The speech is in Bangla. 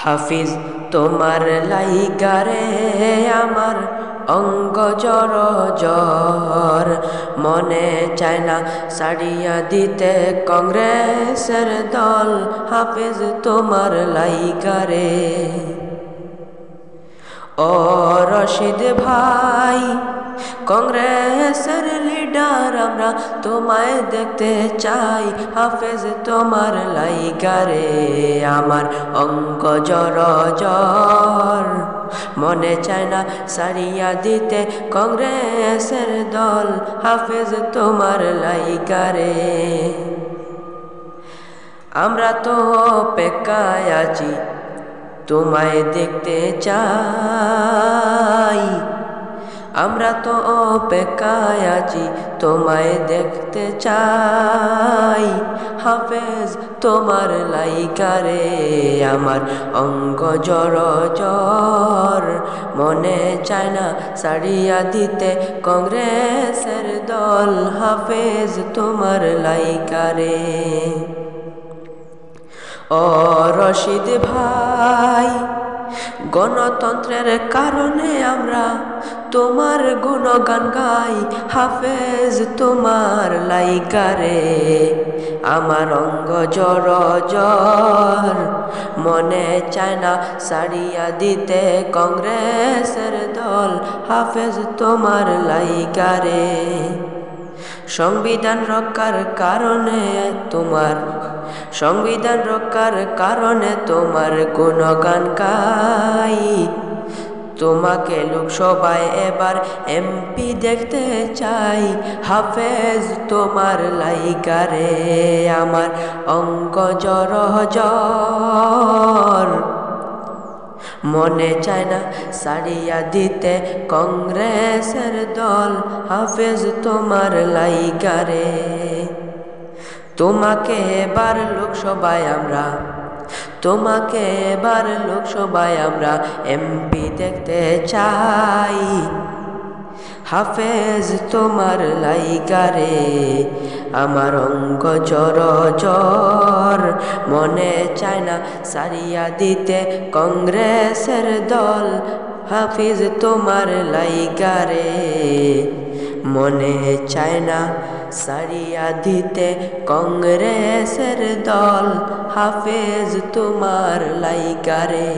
হাফিজ তোমার লাইগারে আমার অঙ্গ জর জ্বর, মনে চায় না সাড়িয়া দিতে কংগ্রেসের দল। হাফিজ তোমার লাইগারে ও রশিদ ভাই, কংগ্রেসের লিডার আমরা তোমায় দেখতে চাই। হাফেজ তোমার লাইগারে আমার অঙ্গ জর জ্বর, মনে চায় না সারিয়া দিতে কংগ্রেসের দল। হাফেজ তোমার লাইগারে আমরা তো অপেক্ষায় আছি তোমায় দেখতে চাই। আমরা তো অপেক্ষায় আছি তোমায় দেখতে চাই। হাফেজ তোমার লাইগারে আমার অঙ্গ জর জ্বর, মনে চায় না সারিয়া দিতে কংগ্রেসের দল। হাফেজ তোমার লাইগারে ও রশিদ ভাই, গণতন্ত্রের কারণে আমরা তোমার গুণগান গাই। হাফেজ তোমার লাইগারে আমার অঙ্গ জর জ্বর, মনে চায় না সারিয়া দিতে কংগ্রেসের দল। হাফেজ তোমার লাইগারে সংবিধান রক্ষার কারণে তোমার, সংবিধান রক্ষার কারণে তোমার গুণগান গাই। তোমাকে লোকসভায় এবার এমপি দেখতে চাই। হাফেজ তোমার লাইগারে আমার অঙ্গ জর জ্বর, মনে চায় না সারিয়া দিতে কংগ্রেসের দল। হাফেজ তোমার লাইগারে তোমাকে এবার লোকসভায় আমরা, তোমাকে এবার লোকসভায় আমরা এমপি দেখতে চাই। হাফেজ তোমার লাইগারে আমার অঙ্গ জর জ্বর, মনে চায় না সারিয়া দিতে কংগ্রেসের দল। হাফিজ তোমার লাইগারে মনে চায় না সারিয়া দিতে কংগ্রেসের দল। হাফেজ তোমার লাইগারে।